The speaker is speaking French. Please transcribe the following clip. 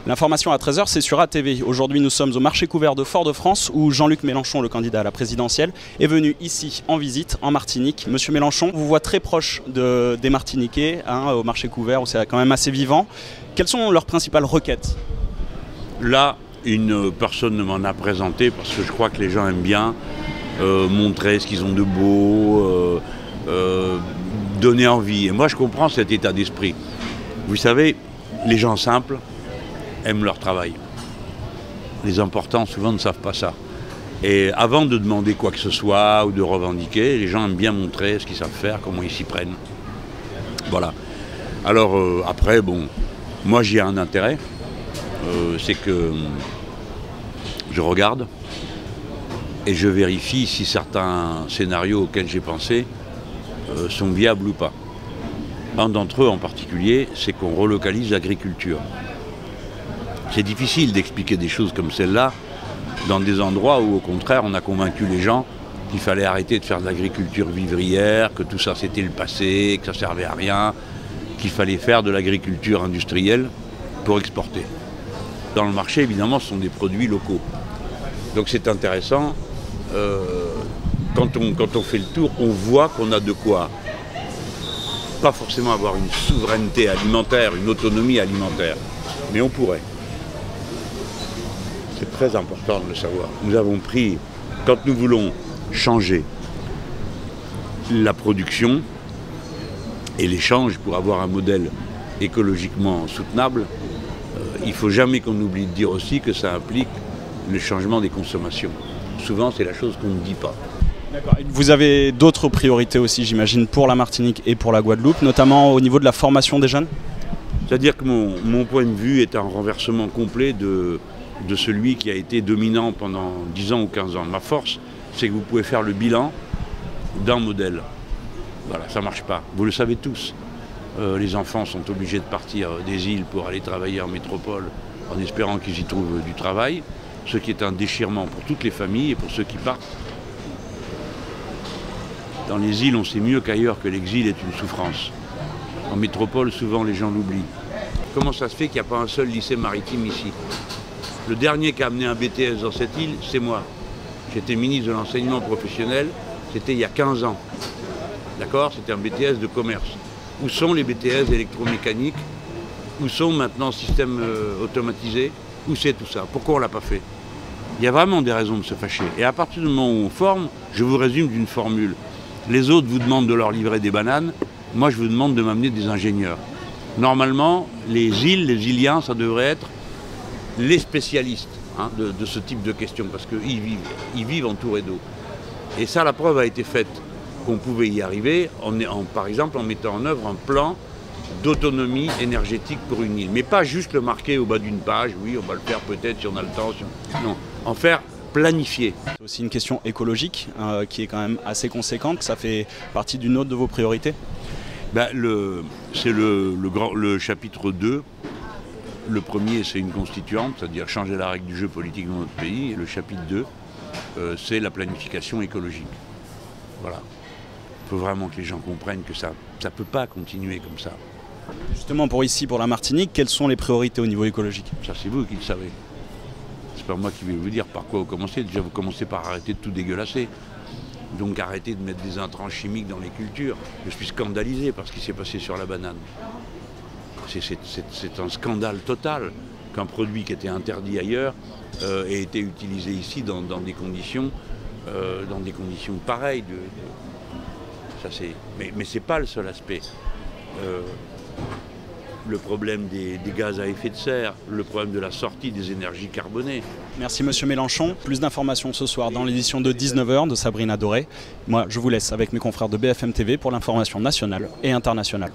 L'information à 13 h, c'est sur ATV. Aujourd'hui, nous sommes au marché couvert de Fort-de-France où Jean-Luc Mélenchon, le candidat à la présidentielle, est venu ici en visite en Martinique. Monsieur Mélenchon, vous voit très proche des Martiniquais au marché couvert où c'est quand même assez vivant. Quelles sont leurs principales requêtes? Là, une personne m'en a présenté parce que je crois que les gens aiment bien montrer ce qu'ils ont de beau, donner envie. Et moi, je comprends cet état d'esprit. Vous savez, les gens simples aiment leur travail. Les importants, souvent, ne savent pas ça. Et avant de demander quoi que ce soit ou de revendiquer, les gens aiment bien montrer ce qu'ils savent faire, comment ils s'y prennent. Voilà. Alors, après, bon, moi, j'y ai un intérêt. C'est que je regarde et je vérifie si certains scénarios auxquels j'ai pensé sont viables ou pas. Un d'entre eux en particulier, c'est qu'on relocalise l'agriculture. C'est difficile d'expliquer des choses comme celle-là dans des endroits où, au contraire, on a convaincu les gens qu'il fallait arrêter de faire de l'agriculture vivrière, que tout ça c'était le passé, que ça servait à rien, qu'il fallait faire de l'agriculture industrielle pour exporter. Dans le marché, évidemment, ce sont des produits locaux. Donc c'est intéressant. Quand on fait le tour, on voit qu'on a de quoi, pas forcément avoir une souveraineté alimentaire, une autonomie alimentaire, mais on pourrait. C'est très important de le savoir. Nous avons pris, quand nous voulons changer la production et l'échange pour avoir un modèle écologiquement soutenable, il ne faut jamais qu'on oublie de dire aussi que ça implique le changement des consommations. Souvent, c'est la chose qu'on ne dit pas. D'accord. Vous avez d'autres priorités aussi, j'imagine, pour la Martinique et pour la Guadeloupe, notamment au niveau de la formation des jeunes? C'est-à-dire que mon point de vue est un renversement complet de celui qui a été dominant pendant 10 ans ou 15 ans. Ma force, c'est que vous pouvez faire le bilan d'un modèle. Voilà, ça ne marche pas. Vous le savez tous. Les enfants sont obligés de partir des îles pour aller travailler en métropole en espérant qu'ils y trouvent du travail, ce qui est un déchirement pour toutes les familles et pour ceux qui partent. Dans les îles, on sait mieux qu'ailleurs que l'exil est une souffrance. En métropole, souvent les gens l'oublient. Comment ça se fait qu'il n'y a pas un seul lycée maritime ici? Le dernier qui a amené un BTS dans cette île, c'est moi. J'étais ministre de l'enseignement professionnel, c'était il y a 15 ans. D'accord? C'était un BTS de commerce. Où sont les BTS électromécaniques? Où sont maintenant systèmes automatisés? Où c'est tout ça? Pourquoi on ne l'a pas fait? Il y a vraiment des raisons de se fâcher. Et à partir du moment où on forme, je vous résume d'une formule. Les autres vous demandent de leur livrer des bananes, moi je vous demande de m'amener des ingénieurs. Normalement, les îles, les Iliens, ça devrait être les spécialistes de ce type de questions, parce qu'ils vivent entourés d'eau. Et ça, la preuve a été faite qu'on pouvait y arriver, par exemple en mettant en œuvre un plan d'autonomie énergétique pour une île. Mais pas juste le marquer au bas d'une page, oui, on va le faire peut-être si on a le temps. Non, en faire planifier. C'est aussi une question écologique qui est quand même assez conséquente, que ça fait partie d'une autre de vos priorités. Ben, c'est le chapitre 2. Le premier, c'est une constituante, c'est-à-dire changer la règle du jeu politique dans notre pays. Et le chapitre 2, c'est la planification écologique. Voilà. Il faut vraiment que les gens comprennent que ça ne peut pas continuer comme ça. Justement, pour la Martinique, quelles sont les priorités au niveau écologique? Ça, c'est vous qui le savez. C'est pas moi qui vais vous dire par quoi vous commencez. Déjà, vous commencez par arrêter de tout dégueulasser. Donc arrêtez de mettre des intrants chimiques dans les cultures. Je suis scandalisé par ce qui s'est passé sur la banane. C'est un scandale total qu'un produit qui était interdit ailleurs ait été utilisé ici dans des conditions pareilles. Mais ce n'est pas le seul aspect. Le problème des gaz à effet de serre, le problème de la sortie des énergies carbonées. Merci Monsieur Mélenchon. Plus d'informations ce soir dans l'édition de 19 h de Sabrina Doré. Moi, je vous laisse avec mes confrères de BFM TV pour l'information nationale et internationale.